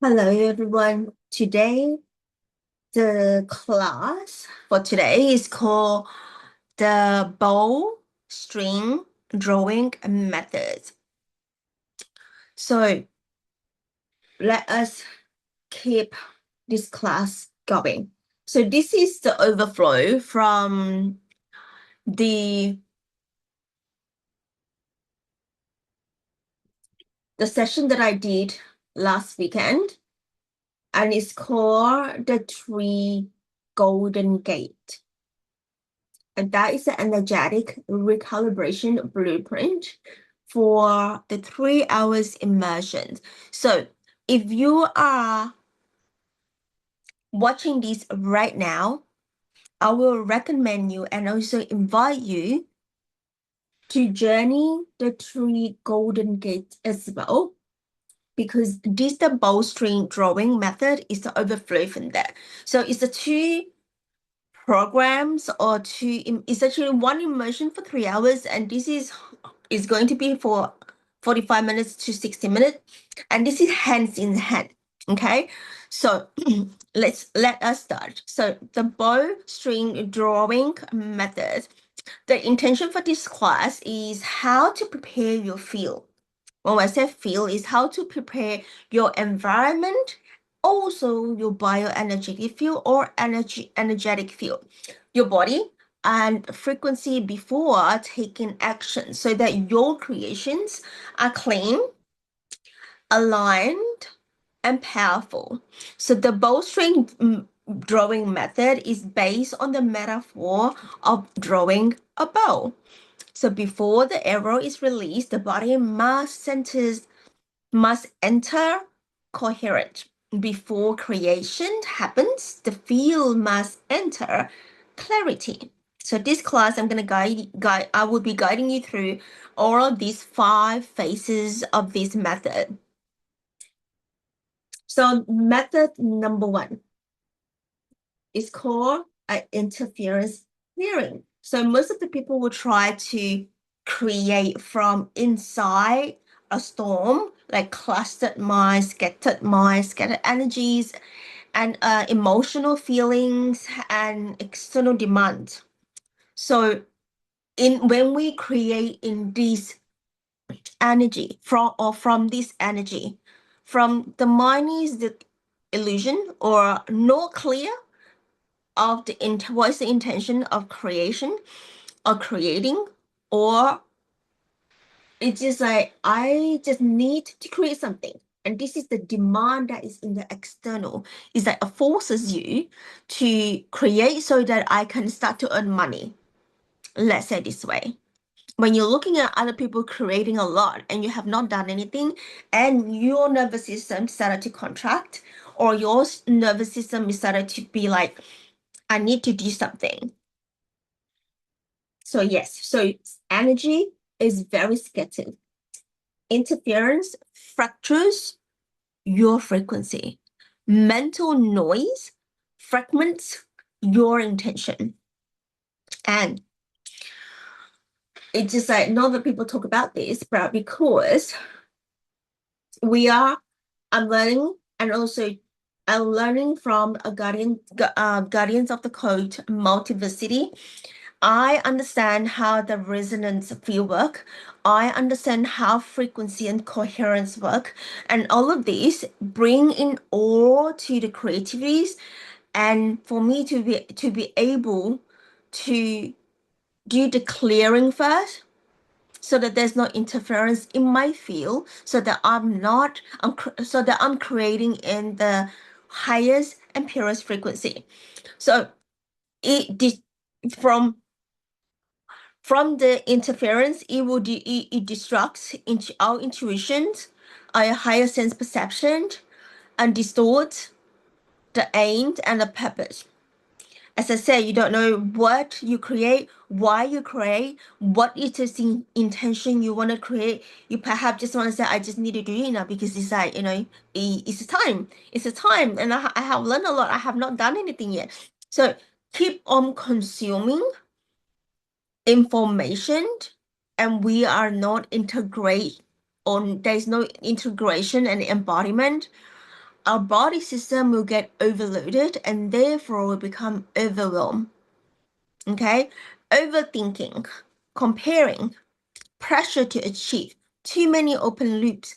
Hello everyone. The class for today is called the bow string drawing method. So let us keep this class going. So this is the overflow from the session that I did last weekend, and it's called the Three Golden Gate. And that is an energetic recalibration blueprint for the 3 hours immersion. So if you are watching this right now, I will recommend you and also invite you to journey the three golden gates as well, because this the bowstring drawing method is the overflow from that. So it's the two programs or it's actually one immersion for 3 hours, and this is going to be for 45 minutes to 60 minutes, and this is hands in hand. Okay, so let us start. So the bow string drawing method, the intention for this class is how to prepare your field. When I say field, is how to prepare your environment, also your bioenergetic field or energetic field, your body and frequency before taking action, so that your creations are clean, aligned, and powerful. So the bowstring drawing method is based on the metaphor of drawing a bow. So before the arrow is released, the body must enter coherent. Before creation happens, the field must enter clarity. So this class, I'm going to I will be guiding you through all of these 5 phases of this method. So method number 1 is called interference clearing. So most of the people will try to create from inside a storm, like clustered minds, scattered energies, and emotional feelings and external demand. So when we create in this energy from this energy, from the mind is the illusion or not clear of what is the intention of creation or creating, or it's just like I just need to create something, and this is the demand that is in the external, is that it forces you to create so that I can start to earn money. Let's say this way. When you're looking at other people creating a lot and you have not done anything, and your nervous system started to contract, or your nervous system started to be like, I need to do something. So yes, so energy is very scattered. Interference fractures your frequency. Mental noise fragments your intention. And it's just like not that people talk about this, but because I'm learning, and also I'm learning from a guardians of the code multiversity. I understand how the resonance field work. I understand how frequency and coherence work. And all of these bring in all to the creativities. And for me to be able to do the clearing first, so that there's no interference in my field, so that so that I'm creating in the highest and purest frequency. So it from the interference, it disrupts into our intuitions, our higher sense perception, and distorts the aim and the purpose. As I said, you don't know what you create, why you create, what is the intention you want to create. You perhaps just want to say, I just need to do it now because it's like, it's a time. It's a time. And I have learned a lot. I have not done anything yet. So keep on consuming information, and we are not integrate on there's no integration and embodiment. our body system will get overloaded and therefore will become overwhelmed. Okay? Overthinking, comparing, pressure to achieve, too many open loops,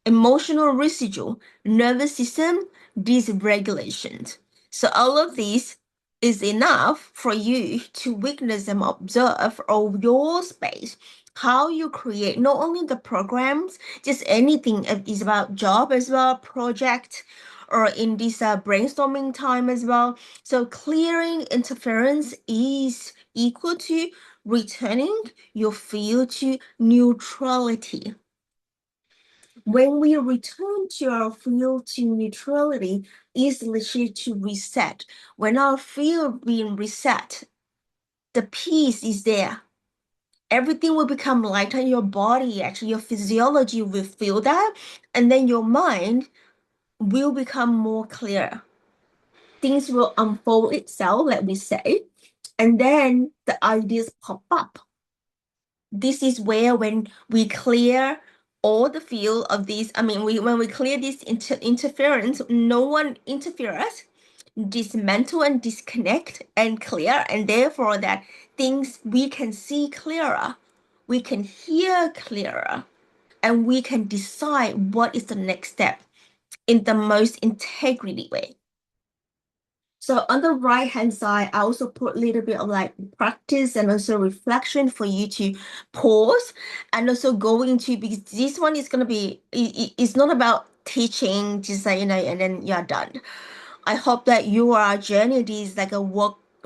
emotional residue, nervous system dysregulation. So all of these is enough for you to witness and observe of your space, how you create not only the programs, just anything is about job as well, project, or in this brainstorming time as well. So clearing interference is equal to returning your field to neutrality. When we return to our field to neutrality, is literally to reset. When our field being reset, the peace is there. Everything will become lighter. Your body, actually, your physiology will feel that, and then your mind will become more clear. Things will unfold itself, like we say, and then the ideas pop up. This is where when we clear all the field of these, when we clear this interference, no one interferes, dismantle and disconnect and clear, and therefore that things we can see clearer, we can hear clearer, and we can decide what is the next step in the most integrity way. So on the right hand side, I also put a little bit of like practice and also reflection for you to pause and also go into, because this one is going to be, it's not about teaching, just like, and then you're done. I hope that your journey is like a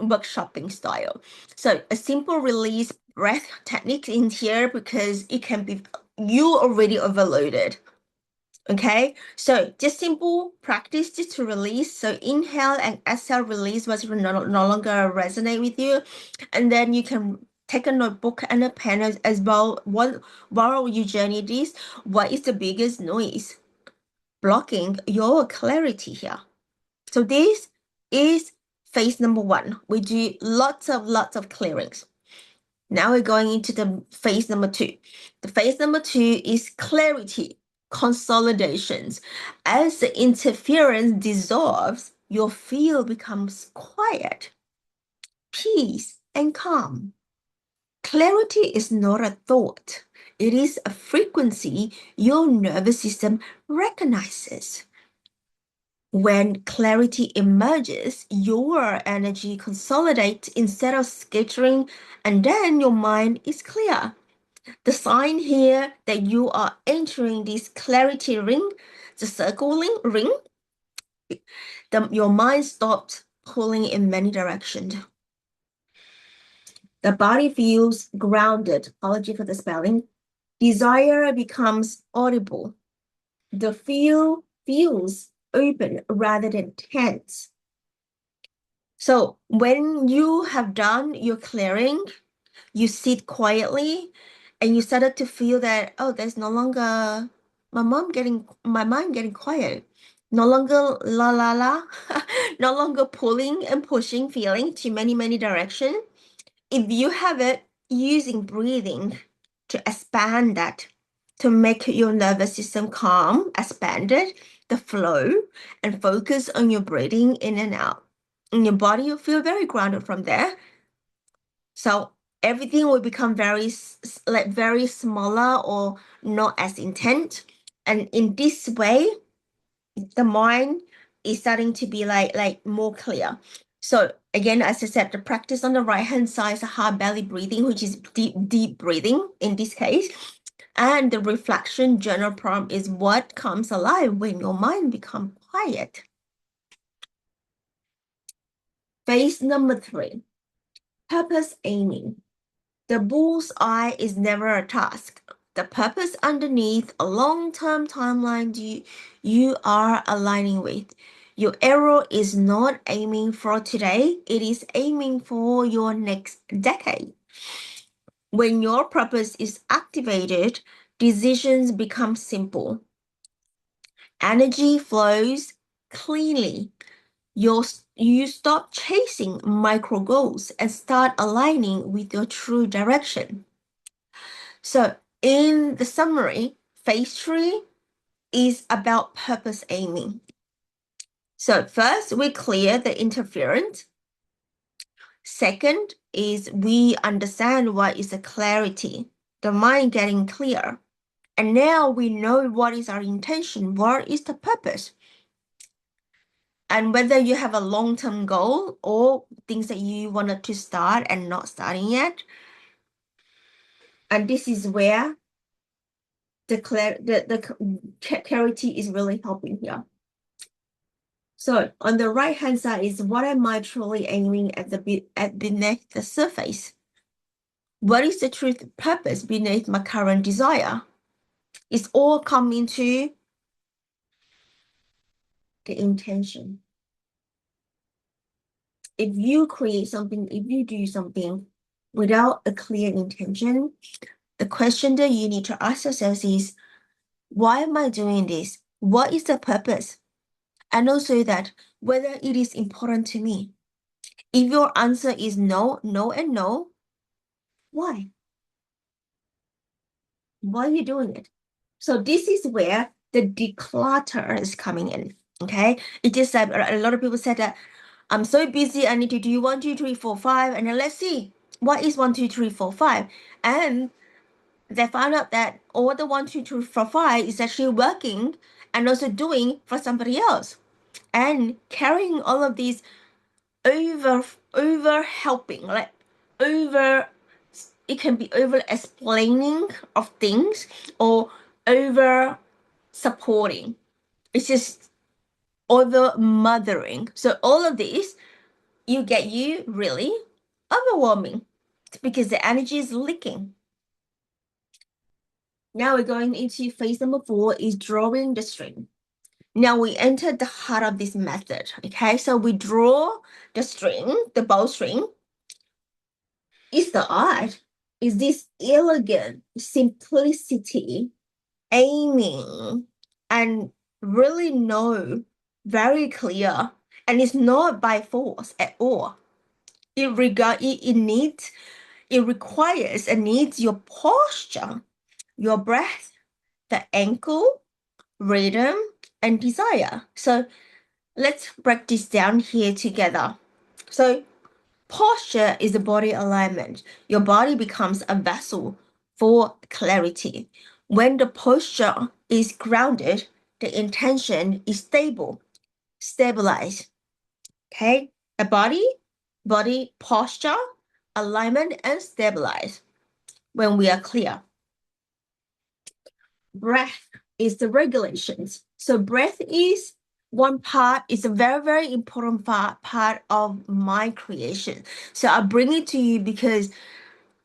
workshopping style. So a simple release breath technique in here, because it can be, you already overloaded. Okay, so just simple practice just to release. So inhale and exhale, release what's no longer resonate with you. And then you can take a notebook and a pen as well. While you journey this, what is the biggest noise blocking your clarity here? So this is phase number 1. We do lots of clearings. Now we're going into the phase number 2. The phase number 2 is clarity, consolidations. As the interference dissolves, your field becomes quiet, peace, and calm. Clarity is not a thought. It is a frequency your nervous system recognizes. When clarity emerges, your energy consolidates instead of scattering, and then your mind is clear. The sign here that you are entering this clarity ring, the circling ring, your mind stops pulling in many directions. The body feels grounded. Apology for the spelling. Desire becomes audible. The feel feels open rather than tense. So when you have done your clearing, you sit quietly and you started to feel that, oh, there's no longer my mind getting quiet. No longer la la la, no longer pulling and pushing feeling to many directions. If you have it, using breathing to expand that, to make your nervous system calm, expanded, the flow, and focus on your breathing in and out. And your body will feel very grounded from there. So everything will become very very smaller or not as intense. And in this way, the mind is starting to be like more clear. So again, as I said, the practice on the right hand side is a hard belly breathing, which is deep breathing in this case. And the reflection journal prompt is what comes alive when your mind becomes quiet. Phase number 3, purpose aiming. The bull's eye is never a task. The purpose underneath a long-term timeline you are aligning with. Your arrow is not aiming for today, it is aiming for your next decade. When your purpose is activated, decisions become simple. Energy flows cleanly. You stop chasing micro goals and start aligning with your true direction. So in the summary, phase 3 is about purpose aiming. So first, we clear the interference. Second is we understand what is the clarity, the mind getting clear. And now we know what is our intention, what is the purpose. And whether you have a long-term goal or things that you wanted to start and not starting yet. And this is where the clarity is really helping here. So on the right-hand side is what am I truly aiming at beneath the surface? What is the truth purpose beneath my current desire? It's all coming to the intention. If you create something, if you do something without a clear intention, the question that you need to ask yourself is, why am I doing this? What is the purpose? And also that whether it is important to me. If your answer is no, no, and no, why? Why are you doing it? So this is where the declutter is coming in. Okay. It is that a lot of people said that I'm so busy, I need to do 1, 2, 3, 4, 5. And then let's see what is 1, 2, 3, 4, 5. And they found out that all the 1, 2, 3, 4, 5 is actually working and also doing for somebody else. And carrying all of these over helping, like it can be over explaining of things or over supporting. It's just over mothering. So all of this you really overwhelming because the energy is leaking. Now we're going into phase number 4 is drawing the string. Now we enter the heart of this method. Okay, so we draw the string, the bowstring. Is the art, is this elegant simplicity, aiming, and really know very clear, and it's not by force at all. It requires and needs your posture, your breath, the ankle, rhythm, and desire. So let's break this down here together. So posture is the body alignment. Your body becomes a vessel for clarity. When the posture is grounded, the intention is stabilized. Okay? The body posture, alignment, and stabilize when we are clear. Breath is the regulations. So breath is one part, it's a very, very important part of my creation. So I bring it to you because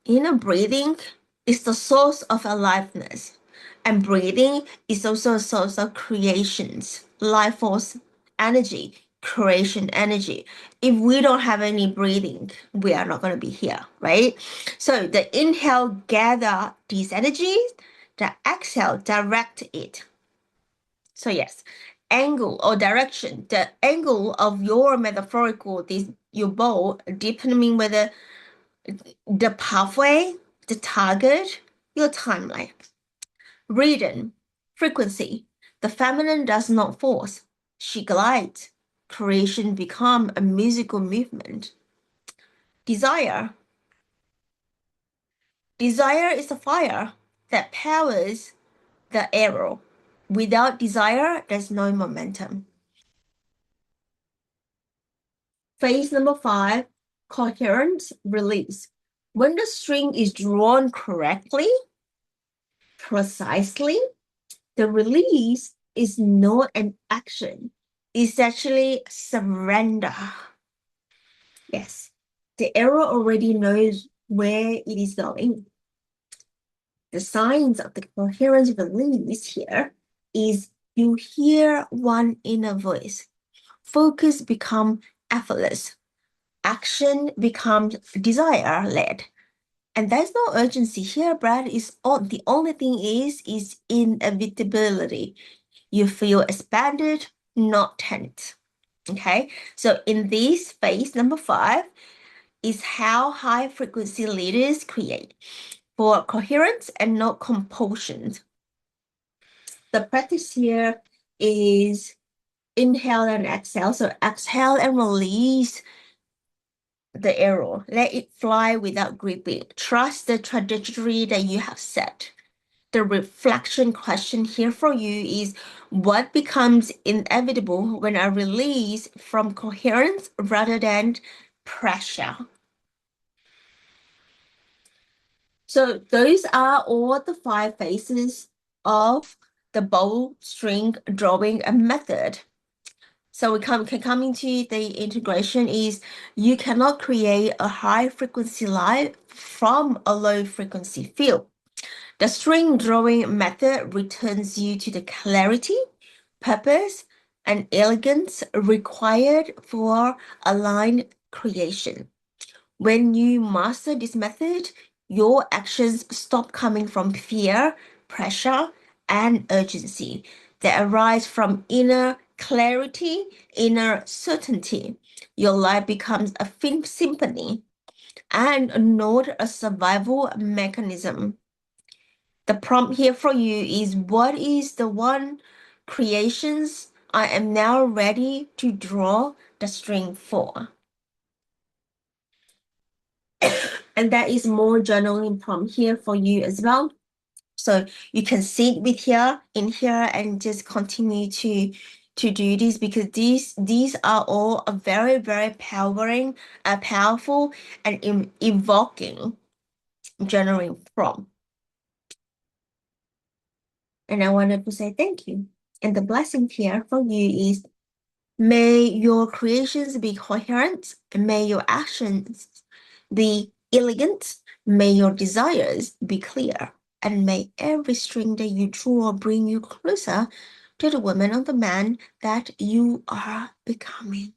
breathing is the source of aliveness. And breathing is also a source of creations, life force energy, creation energy. If we don't have any breathing, we are not going to be here, right? So the inhale gather these energies, the exhale direct it. So yes, angle or direction, the angle of your metaphorical, your bow, determining whether the pathway, the target, your timeline. Rhythm, frequency. The feminine does not force. She glides. Creation become a musical movement. Desire. Desire is a fire that powers the arrow. Without desire, there's no momentum. Phase number 5, coherence, release. When the string is drawn correctly, precisely, the release is not an action. It's actually surrender. Yes, the arrow already knows where it is going. The signs of the coherence release here is you hear one inner voice. Focus becomes effortless. Action becomes desire-led. And there's no urgency here, Brad. The only thing is inevitability. You feel expanded, not tense. Okay, so in this phase number 5 is how high frequency leaders create for coherence and not compulsion. The practice here is Inhale and exhale. So exhale and release the arrow. Let it fly without gripping. Trust the trajectory that you have set. The reflection question here for you is what becomes inevitable when I release from coherence rather than pressure? So those are all the 5 phases of the bowstring drawing method. So we can come into the integration is you cannot create a high frequency light from a low frequency field. The string drawing method returns you to the clarity, purpose, and elegance required for aligned creation. When you master this method, your actions stop coming from fear, pressure, and urgency. They arise from inner clarity, inner certainty. Your life becomes a symphony and not a survival mechanism. The prompt here for you is what is the one creations I am now ready to draw the string for? And that is more journaling prompt here for you as well. So you can sit with here in here and just continue to do this because these are all a very, very powerful and evoking journaling prompt. And I wanted to say thank you. And the blessing here for you is may your creations be coherent, may your actions be elegant, may your desires be clear, and may every string that you draw bring you closer to the woman or the man that you are becoming.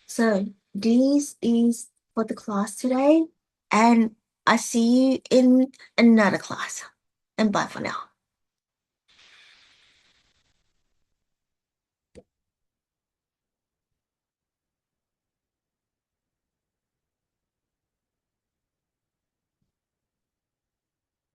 So this is for the class today, and I see you in another class. And bye for now.